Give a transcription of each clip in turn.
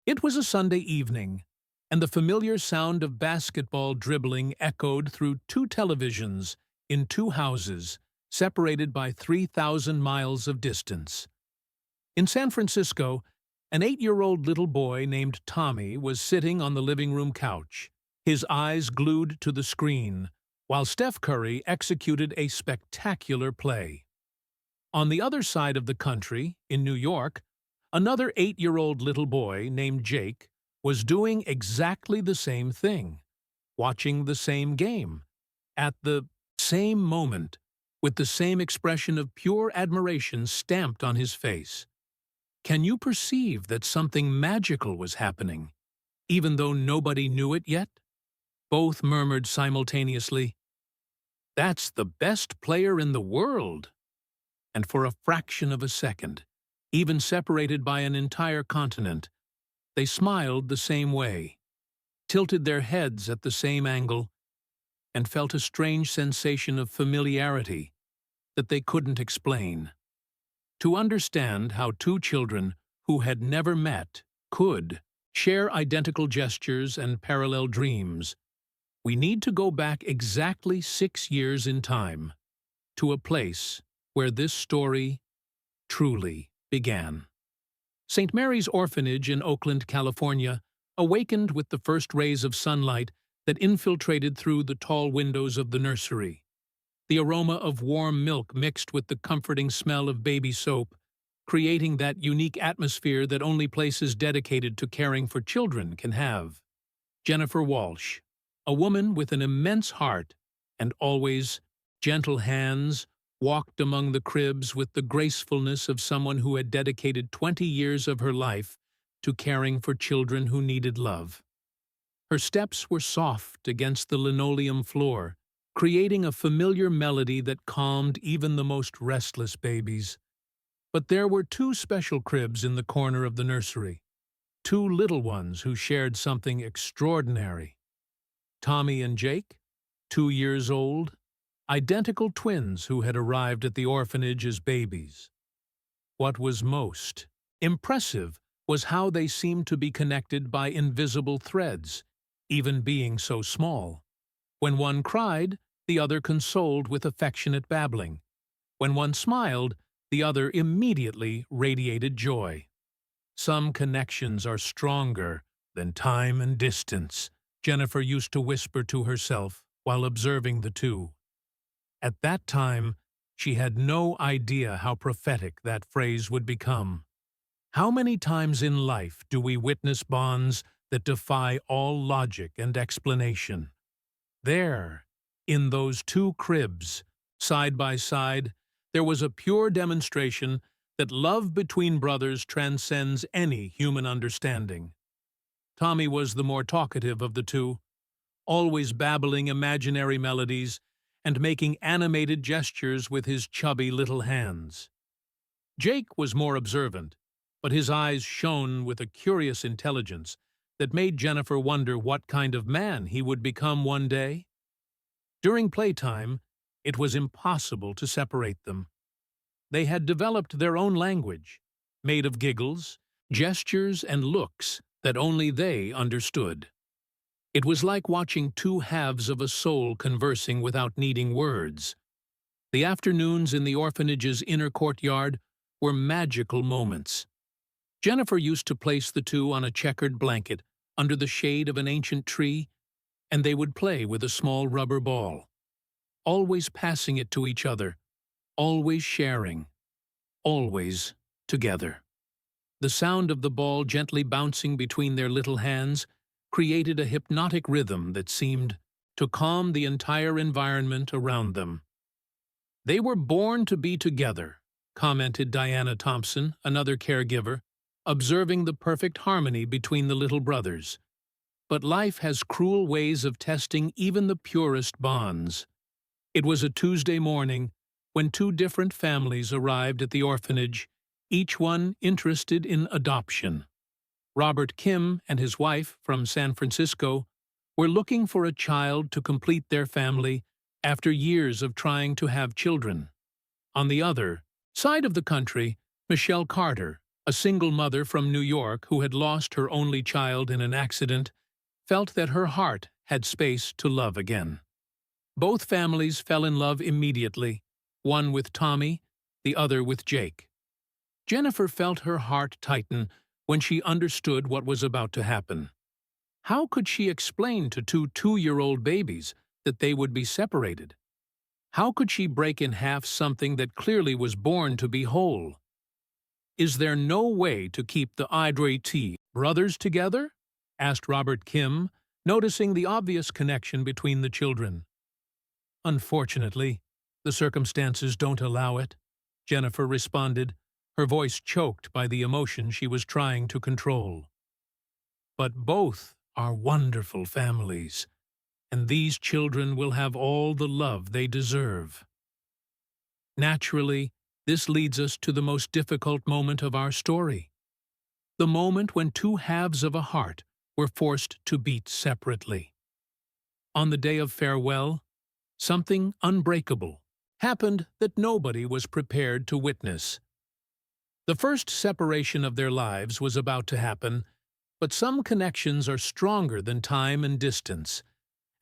It was a Sunday evening, and the familiar sound of basketball dribbling echoed through two televisions in two houses, separated by 3,000 miles of distance. In San Francisco, an 8-year-old little boy named Tommy was sitting on the living room couch, his eyes glued to the screen, while Steph Curry executed a spectacular play. On the other side of the country, in New York, another 8-year-old little boy named Jake was doing exactly the same thing, watching the same game, at the same moment, with the same expression of pure admiration stamped on his face. Can you perceive that something magical was happening, even though nobody knew it yet? Both murmured simultaneously, "That's the best player in the world!" And for a fraction of a second, even separated by an entire continent, they smiled the same way, tilted their heads at the same angle, and felt a strange sensation of familiarity that they couldn't explain. To understand how two children who had never met could share identical gestures and parallel dreams, we need to go back exactly 6 years in time, to a place where this story truly began. St. Mary's Orphanage in Oakland, California, awakened with the first rays of sunlight that infiltrated through the tall windows of the nursery. The aroma of warm milk mixed with the comforting smell of baby soap, creating that unique atmosphere that only places dedicated to caring for children can have. Jennifer Walsh, a woman with an immense heart and always gentle hands, walked among the cribs with the gracefulness of someone who had dedicated 20 years of her life to caring for children who needed love. Her steps were soft against the linoleum floor, creating a familiar melody that calmed even the most restless babies. But there were two special cribs in the corner of the nursery, two little ones who shared something extraordinary. Tommy and Jake, 2 years old, identical twins who had arrived at the orphanage as babies. What was most impressive was how they seemed to be connected by invisible threads, even being so small. When one cried, the other consoled with affectionate babbling. When one smiled, the other immediately radiated joy. Some connections are stronger than time and distance, Jennifer used to whisper to herself while observing the two. At that time, she had no idea how prophetic that phrase would become. How many times in life do we witness bonds that defy all logic and explanation? There, in those two cribs, side by side, there was a pure demonstration that love between brothers transcends any human understanding. Tommy was the more talkative of the two, always babbling imaginary melodies and making animated gestures with his chubby little hands. Jake was more observant, but his eyes shone with a curious intelligence that made Jennifer wonder what kind of man he would become one day. During playtime, it was impossible to separate them. They had developed their own language, made of giggles, gestures, and looks that only they understood. It was like watching two halves of a soul conversing without needing words. The afternoons in the orphanage's inner courtyard were magical moments. Jennifer used to place the two on a checkered blanket under the shade of an ancient tree, and they would play with a small rubber ball, always passing it to each other, always sharing, always together. The sound of the ball gently bouncing between their little hands created a hypnotic rhythm that seemed to calm the entire environment around them. "They were born to be together," commented Diana Thompson, another caregiver, observing the perfect harmony between the little brothers. But life has cruel ways of testing even the purest bonds. It was a Tuesday morning when two different families arrived at the orphanage, each one interested in adoption. Robert Kim and his wife from San Francisco were looking for a child to complete their family after years of trying to have children. On the other side of the country, Michelle Carter, A single mother from New York who had lost her only child in an accident felt that her heart had space to love again. Both families fell in love immediately, one with Tommy, the other with Jake. Jennifer felt her heart tighten when she understood what was about to happen. How could she explain to two two-year-old babies that they would be separated? How could she break in half something that clearly was born to be whole? "Is there no way to keep the Idriti brothers together?" asked Robert Kim, noticing the obvious connection between the children. "Unfortunately, the circumstances don't allow it," Jennifer responded, her voice choked by the emotion she was trying to control. "But both are wonderful families, and these children will have all the love they deserve." Naturally, this leads us to the most difficult moment of our story. The moment when two halves of a heart were forced to beat separately. On the day of farewell, something unbreakable happened that nobody was prepared to witness. The first separation of their lives was about to happen, but some connections are stronger than time and distance.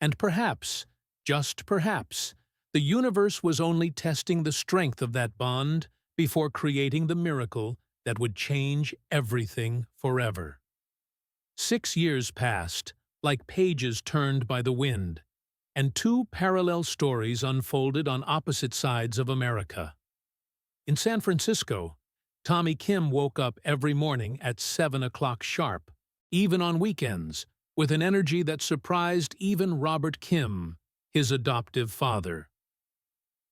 And perhaps, just perhaps, the universe was only testing the strength of that bond before creating the miracle that would change everything forever. 6 years passed, like pages turned by the wind, and two parallel stories unfolded on opposite sides of America. In San Francisco, Tommy Kim woke up every morning at 7 o'clock sharp, even on weekends, with an energy that surprised even Robert Kim, his adoptive father.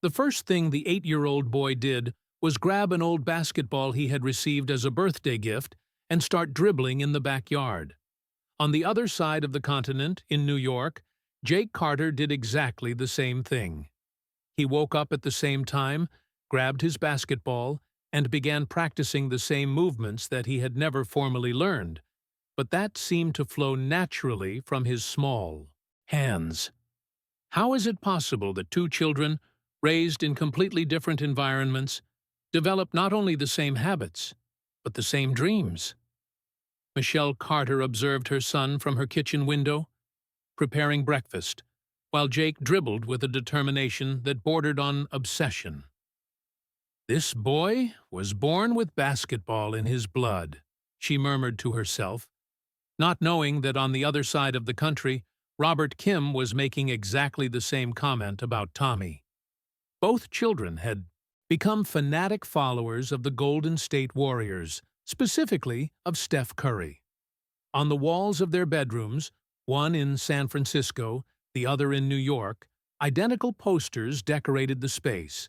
The first thing the 8-year-old boy did was grab an old basketball he had received as a birthday gift and start dribbling in the backyard. On the other side of the continent, in New York, Jake Carter did exactly the same thing. He woke up at the same time, grabbed his basketball, and began practicing the same movements that he had never formally learned, but that seemed to flow naturally from his small hands. How is it possible that two children, raised in completely different environments, develop not only the same habits, but the same dreams? Michelle Carter observed her son from her kitchen window, preparing breakfast, while Jake dribbled with a determination that bordered on obsession. "This boy was born with basketball in his blood," she murmured to herself, not knowing that on the other side of the country, Robert Kim was making exactly the same comment about Tommy. Both children had become fanatic followers of the Golden State Warriors, specifically of Steph Curry. On the walls of their bedrooms, one in San Francisco, the other in New York, identical posters decorated the space.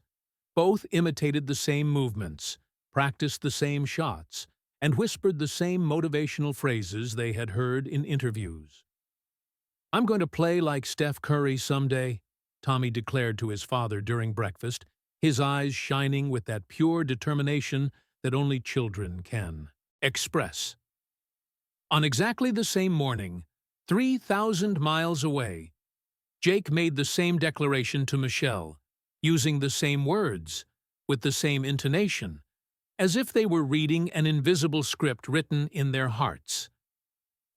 Both imitated the same movements, practiced the same shots, and whispered the same motivational phrases they had heard in interviews. "I'm going to play like Steph Curry someday," Tommy declared to his father during breakfast, his eyes shining with that pure determination that only children can express. On exactly the same morning, 3,000 miles away, Jake made the same declaration to Michelle, using the same words, with the same intonation, as if they were reading an invisible script written in their hearts.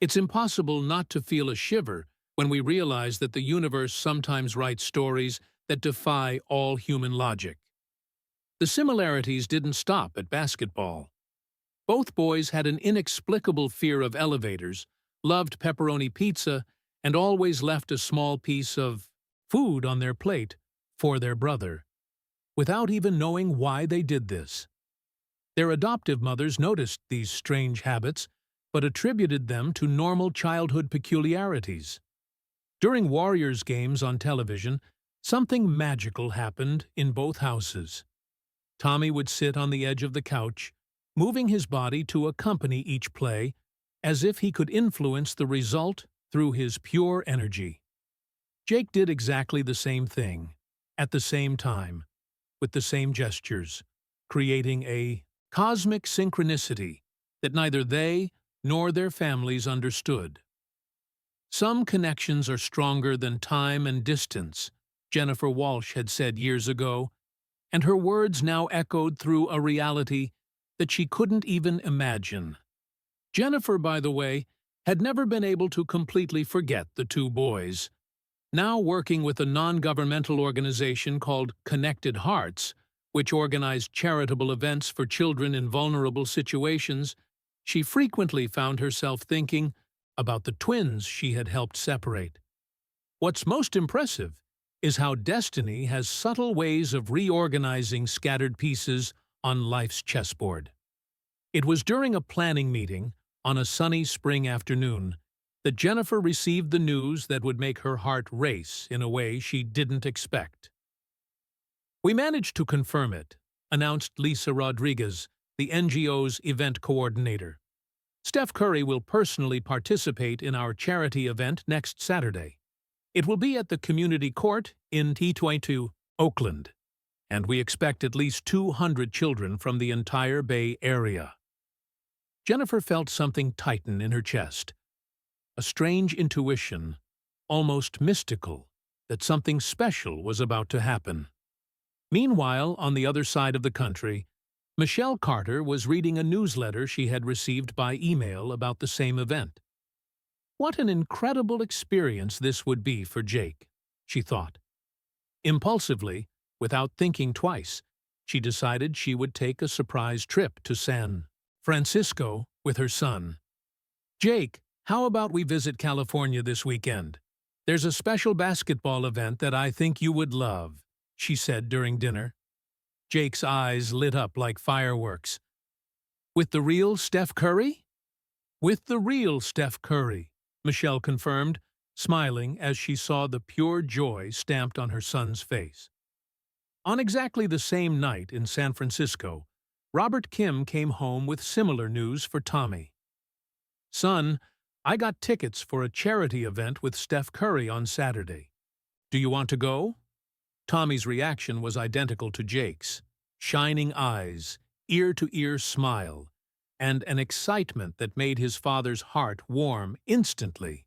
It's impossible not to feel a shiver when we realize that the universe sometimes writes stories that defy all human logic. The similarities didn't stop at basketball. Both boys had an inexplicable fear of elevators, loved pepperoni pizza, and always left a small piece of food on their plate for their brother, without even knowing why they did this. Their adoptive mothers noticed these strange habits, but attributed them to normal childhood peculiarities. During Warriors games on television, something magical happened in both houses. Tommy would sit on the edge of the couch, moving his body to accompany each play, as if he could influence the result through his pure energy. Jake did exactly the same thing, at the same time, with the same gestures, creating a cosmic synchronicity that neither they nor their families understood. "Some connections are stronger than time and distance," Jennifer Walsh had said years ago, and her words now echoed through a reality that she couldn't even imagine. Jennifer, by the way, had never been able to completely forget the two boys. Now working with a non-governmental organization called Connected Hearts, which organized charitable events for children in vulnerable situations, she frequently found herself thinking about the twins she had helped separate. What's most impressive is how destiny has subtle ways of reorganizing scattered pieces on life's chessboard. It was during a planning meeting on a sunny spring afternoon that Jennifer received the news that would make her heart race in a way she didn't expect. "We managed to confirm it," announced Lisa Rodriguez, the NGO's event coordinator. "Steph Curry will personally participate in our charity event next Saturday. It will be at the Community Court in T22, Oakland, and we expect at least 200 children from the entire Bay Area." Jennifer felt something tighten in her chest, a strange intuition, almost mystical, that something special was about to happen. Meanwhile, on the other side of the country, Michelle Carter was reading a newsletter she had received by email about the same event. What an incredible experience this would be for Jake, she thought. Impulsively, without thinking twice, she decided she would take a surprise trip to San Francisco with her son. "Jake, how about we visit California this weekend? There's a special basketball event that I think you would love," she said during dinner. Jake's eyes lit up like fireworks. "With the real Steph Curry?" "With the real Steph Curry," Michelle confirmed, smiling as she saw the pure joy stamped on her son's face. On exactly the same night in San Francisco, Robert Kim came home with similar news for Tommy. "Son, I got tickets for a charity event with Steph Curry on Saturday. Do you want to go?" Tommy's reaction was identical to Jake's: shining eyes, ear-to-ear smile, and an excitement that made his father's heart warm instantly.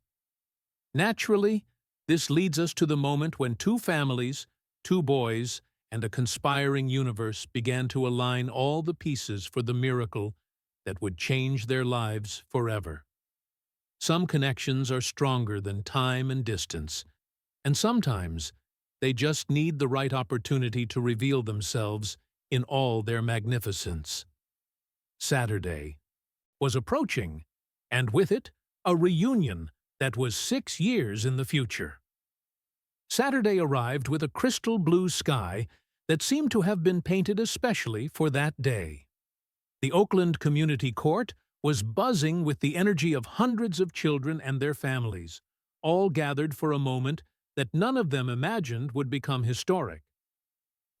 Naturally, this leads us to the moment when two families, two boys, and a conspiring universe began to align all the pieces for the miracle that would change their lives forever. Some connections are stronger than time and distance, and sometimes they just need the right opportunity to reveal themselves in all their magnificence. Saturday was approaching, and with it, a reunion that was 6 years in the future. Saturday arrived with a crystal blue sky that seemed to have been painted especially for that day. The Oakland Community Court was buzzing with the energy of hundreds of children and their families, all gathered for a moment that none of them imagined would become historic.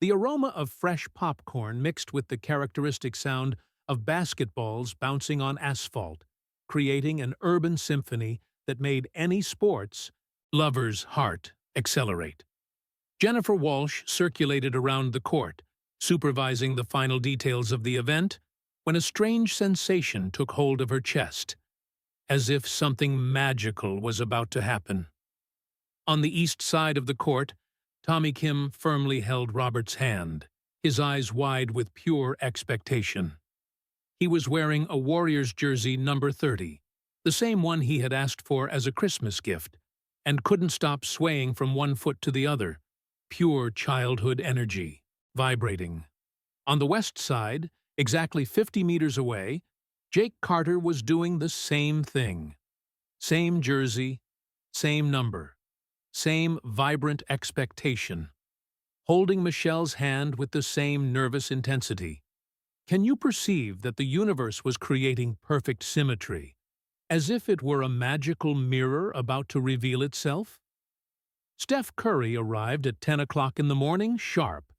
The aroma of fresh popcorn mixed with the characteristic sound of basketballs bouncing on asphalt, creating an urban symphony that made any sports lover's heart accelerate. Jennifer Walsh circulated around the court, supervising the final details of the event, when a strange sensation took hold of her chest, as if something magical was about to happen. On the east side of the court, Tommy Kim firmly held Robert's hand, his eyes wide with pure expectation. He was wearing a Warriors jersey number 30, the same one he had asked for as a Christmas gift, and couldn't stop swaying from one foot to the other, pure childhood energy, vibrating. On the west side, exactly 50 meters away, Jake Carter was doing the same thing. Same jersey, same number, same vibrant expectation. Holding Michelle's hand with the same nervous intensity. Can you perceive that the universe was creating perfect symmetry, as if it were a magical mirror about to reveal itself? Steph Curry arrived at 10 o'clock in the morning sharp,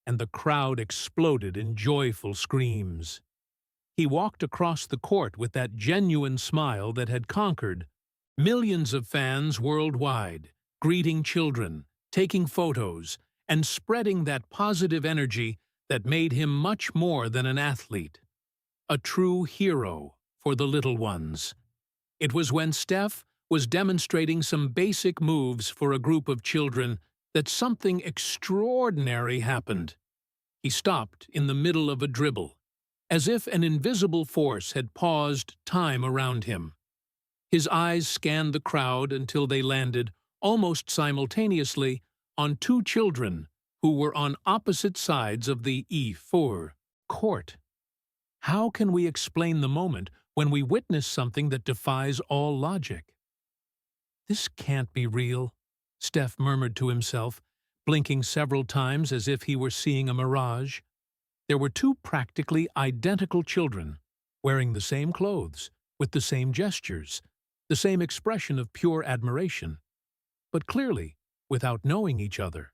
and the crowd exploded in joyful screams. He walked across the court with that genuine smile that had conquered millions of fans worldwide, greeting children, taking photos, and spreading that positive energy that made him much more than an athlete, a true hero for the little ones. It was when Steph was demonstrating some basic moves for a group of children that something extraordinary happened. He stopped in the middle of a dribble, as if an invisible force had paused time around him. His eyes scanned the crowd until they landed, almost simultaneously, on two children who were on opposite sides of the E4 court. How can we explain the moment when we witness something that defies all logic? "This can't be real," Steph murmured to himself, blinking several times as if he were seeing a mirage. There were two practically identical children, wearing the same clothes, with the same gestures, the same expression of pure admiration, but clearly without knowing each other.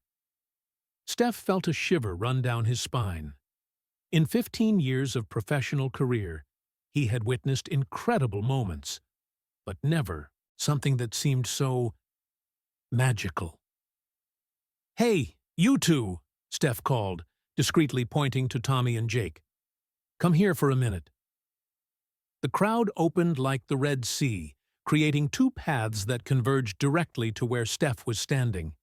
Steph felt a shiver run down his spine. In 15 years of professional career, he had witnessed incredible moments, but never something that seemed so magical. "Hey, you two," Steph called, discreetly pointing to Tommy and Jake. "Come here for a minute." The crowd opened like the Red Sea, creating two paths that converged directly to where Steph was standing.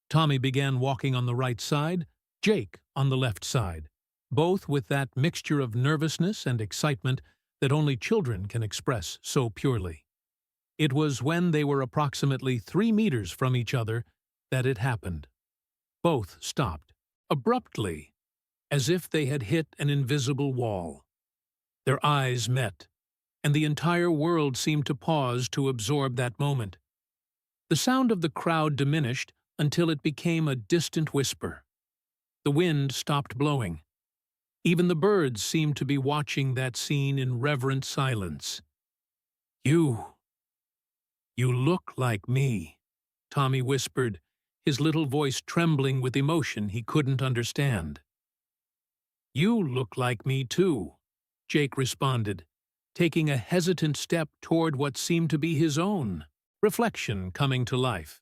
Tommy began walking on the right side, Jake on the left side, both with that mixture of nervousness and excitement that only children can express so purely. It was when they were approximately 3 meters from each other that it happened. Both stopped, abruptly, as if they had hit an invisible wall. Their eyes met, and the entire world seemed to pause to absorb that moment. The sound of the crowd diminished until it became a distant whisper. The wind stopped blowing. Even the birds seemed to be watching that scene in reverent silence. You look like me," Tommy whispered, his little voice trembling with emotion he couldn't understand. "You look like me too," Jake responded, taking a hesitant step toward what seemed to be his own reflection coming to life.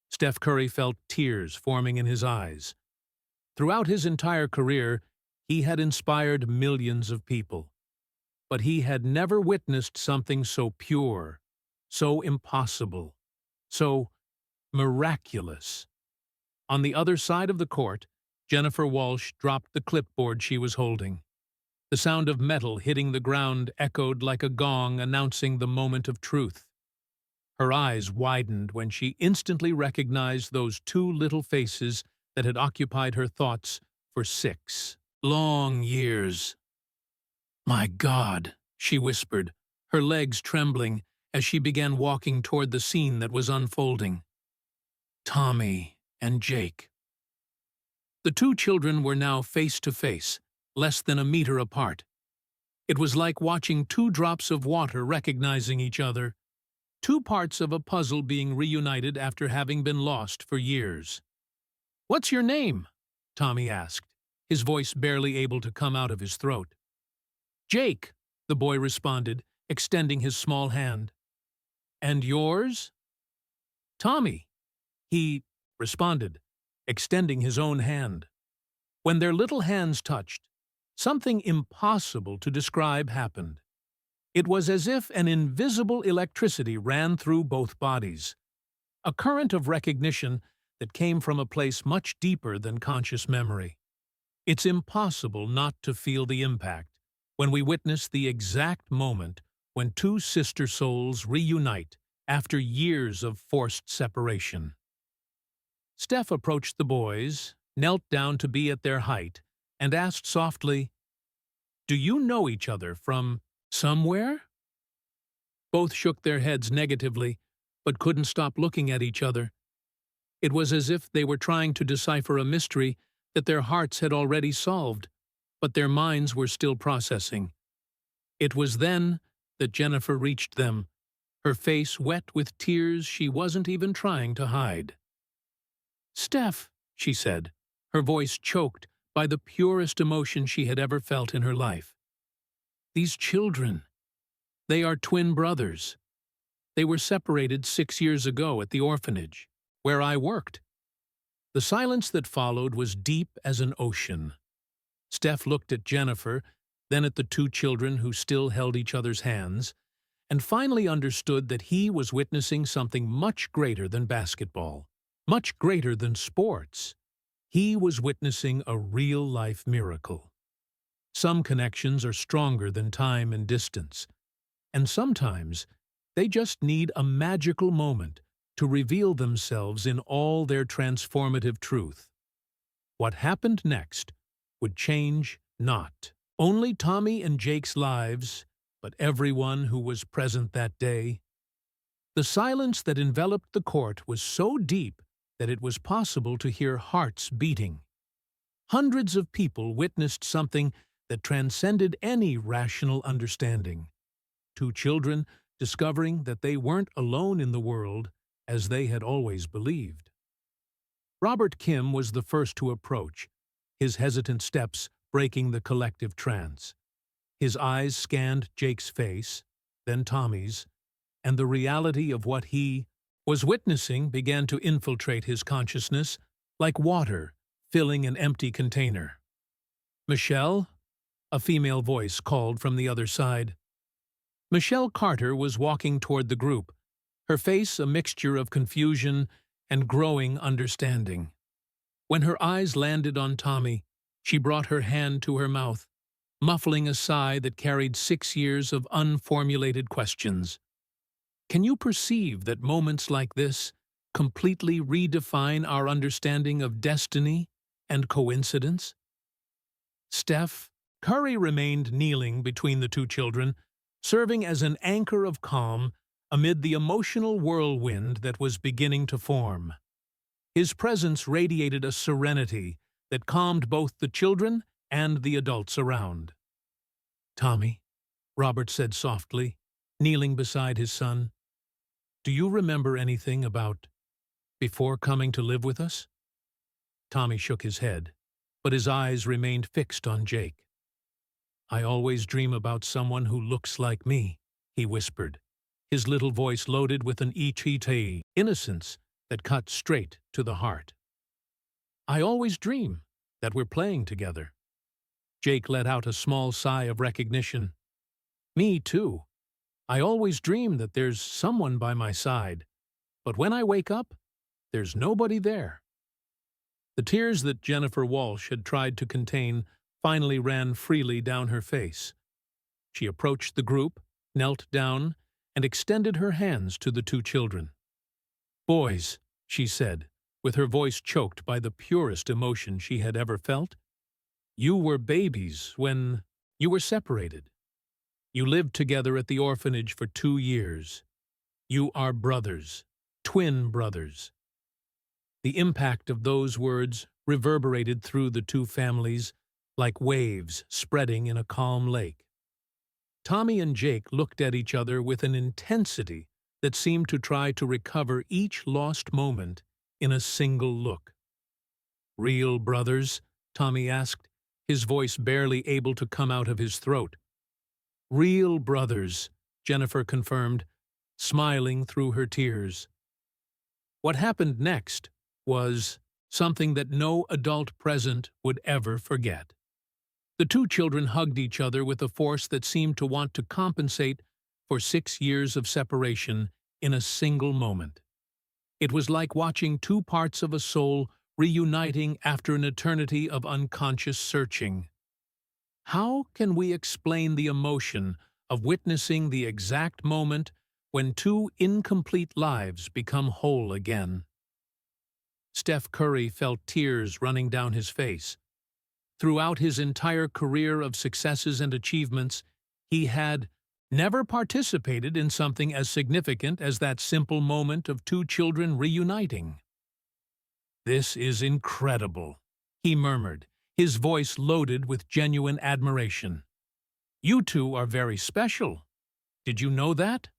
Steph Curry felt tears forming in his eyes. Throughout his entire career, he had inspired millions of people, but he had never witnessed something so pure, so impossible, so miraculous. On the other side of the court, Jennifer Walsh dropped the clipboard she was holding. The sound of metal hitting the ground echoed like a gong announcing the moment of truth. Her eyes widened when she instantly recognized those two little faces that had occupied her thoughts for 6 long years. "My God," she whispered, her legs trembling as she began walking toward the scene that was unfolding. Tommy and Jake. The two children were now face to face, less than a meter apart. It was like watching two drops of water recognizing each other, two parts of a puzzle being reunited after having been lost for years. "What's your name?" Tommy asked, his voice barely able to come out of his throat. "Jake," the boy responded, extending his small hand. "And yours?" "Tommy," he responded, extending his own hand. When their little hands touched, something impossible to describe happened. It was as if an invisible electricity ran through both bodies, a current of recognition that came from a place much deeper than conscious memory. It's impossible not to feel the impact when we witness the exact moment when two sister souls reunite after years of forced separation. Steph approached the boys, knelt down to be at their height, and asked softly, "Do you know each other from somewhere?" Both shook their heads negatively, but couldn't stop looking at each other. It was as if they were trying to decipher a mystery that their hearts had already solved, but their minds were still processing. It was then that Jennifer reached them, her face wet with tears she wasn't even trying to hide. "Steph," she said, her voice choked by the purest emotion she had ever felt in her life. "These children, they are twin brothers. They were separated 6 years ago at the orphanage, where I worked." The silence that followed was deep as an ocean. Steph looked at Jennifer, then at the two children who still held each other's hands, and finally understood that he was witnessing something much greater than basketball, much greater than sports. He was witnessing a real-life miracle. Some connections are stronger than time and distance, and sometimes they just need a magical moment to reveal themselves in all their transformative truth. What happened next would change not only Tommy and Jake's lives, but everyone who was present that day. The silence that enveloped the court was so deep that it was possible to hear hearts beating. Hundreds of people witnessed something that transcended any rational understanding. Two children discovering that they weren't alone in the world as they had always believed. Robert Kim was the first to approach, his hesitant steps breaking the collective trance. His eyes scanned Jake's face, then Tommy's, and the reality of what he was witnessing began to infiltrate his consciousness like water filling an empty container. "Michelle?" a female voice called from the other side. Michelle Carter was walking toward the group, her face a mixture of confusion and growing understanding. When her eyes landed on Tommy, she brought her hand to her mouth, muffling a sigh that carried 6 years of unformulated questions. Can you perceive that moments like this completely redefine our understanding of destiny and coincidence? Steph Curry remained kneeling between the two children, serving as an anchor of calm amid the emotional whirlwind that was beginning to form. His presence radiated a serenity that calmed both the children and the adults around. "Tommy," Robert said softly, kneeling beside his son, "do you remember anything about before coming to live with us?" Tommy shook his head, but his eyes remained fixed on Jake. "I always dream about someone who looks like me," he whispered, his little voice loaded with an ET innocence that cut straight to the heart. "I always dream that we're playing together." Jake let out a small sigh of recognition. "Me too. I always dream that there's someone by my side, but when I wake up, there's nobody there." The tears that Jennifer Walsh had tried to contain finally ran freely down her face. She approached the group, knelt down, and extended her hands to the two children. "Boys," she said, with her voice choked by the purest emotion she had ever felt, "you were babies when you were separated. You lived together at the orphanage for 2 years. You are brothers, twin brothers." The impact of those words reverberated through the two families like waves spreading in a calm lake. Tommy and Jake looked at each other with an intensity that seemed to try to recover each lost moment in a single look. "Real brothers?" Tommy asked, his voice barely able to come out of his throat. "Real brothers," Jennifer confirmed, smiling through her tears. What happened next was something that no adult present would ever forget. The two children hugged each other with a force that seemed to want to compensate for 6 years of separation in a single moment. It was like watching two parts of a soul reuniting after an eternity of unconscious searching. How can we explain the emotion of witnessing the exact moment when two incomplete lives become whole again? Steph Curry felt tears running down his face. Throughout his entire career of successes and achievements, he had never participated in something as significant as that simple moment of two children reuniting. "This is incredible," he murmured, his voice loaded with genuine admiration. "You two are very special. Did you know that?"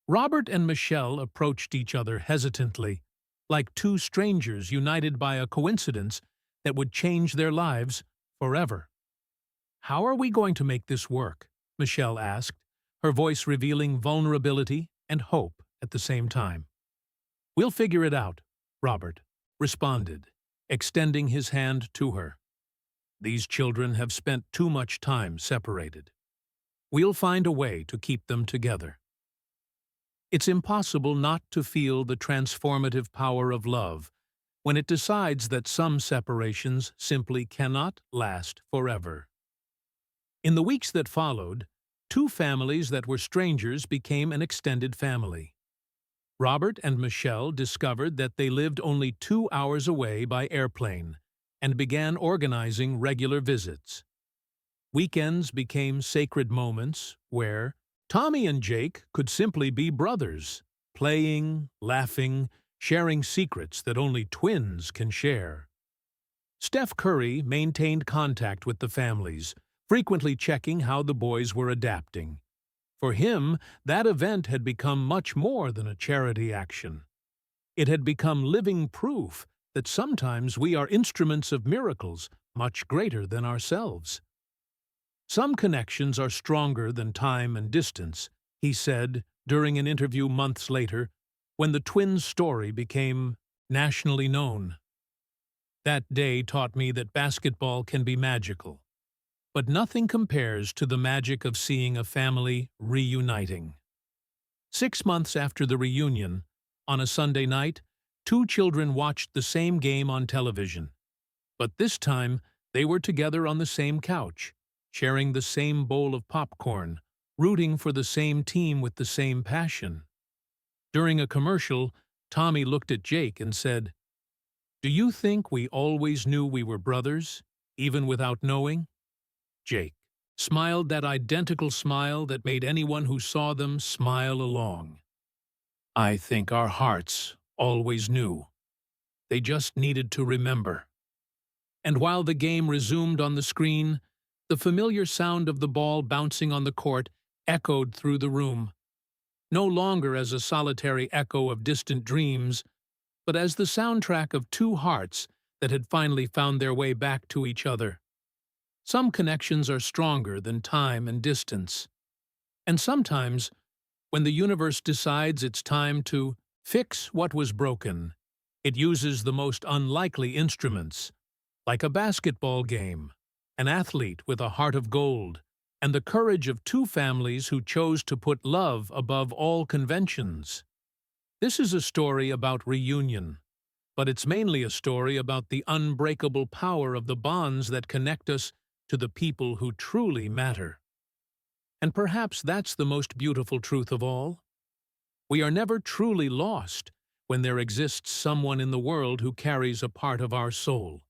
Robert and Michelle approached each other hesitantly, like two strangers united by a coincidence that would change their lives forever. "How are we going to make this work?" Michelle asked, her voice revealing vulnerability and hope at the same time. "We'll figure it out," Robert responded, extending his hand to her. "These children have spent too much time separated. We'll find a way to keep them together." It's impossible not to feel the transformative power of love when it decides that some separations simply cannot last forever. In the weeks that followed, two families that were strangers became an extended family. Robert and Michelle discovered that they lived only 2 hours away by airplane and began organizing regular visits. Weekends became sacred moments where Tommy and Jake could simply be brothers, playing, laughing, sharing secrets that only twins can share. Steph Curry maintained contact with the families, frequently checking how the boys were adapting. For him, that event had become much more than a charity action. It had become living proof that sometimes we are instruments of miracles much greater than ourselves. Some connections are stronger than time and distance, he said during an interview months later, when the twins' story became nationally known. That day taught me that basketball can be magical, but nothing compares to the magic of seeing a family reuniting. 6 months after the reunion, on a Sunday night, two children watched the same game on television. But this time, they were together on the same couch, sharing the same bowl of popcorn, rooting for the same team with the same passion. During a commercial, Tommy looked at Jake and said, "Do you think we always knew we were brothers, even without knowing?" Jake smiled that identical smile that made anyone who saw them smile along. "I think our hearts always knew. They just needed to remember." And while the game resumed on the screen, the familiar sound of the ball bouncing on the court echoed through the room, no longer as a solitary echo of distant dreams, but as the soundtrack of two hearts that had finally found their way back to each other. Some connections are stronger than time and distance. And sometimes, when the universe decides it's time to fix what was broken, it uses the most unlikely instruments, like a basketball game, an athlete with a heart of gold, and the courage of two families who chose to put love above all conventions. This is a story about reunion, but it's mainly a story about the unbreakable power of the bonds that connect us to the people who truly matter. And perhaps that's the most beautiful truth of all. We are never truly lost when there exists someone in the world who carries a part of our soul.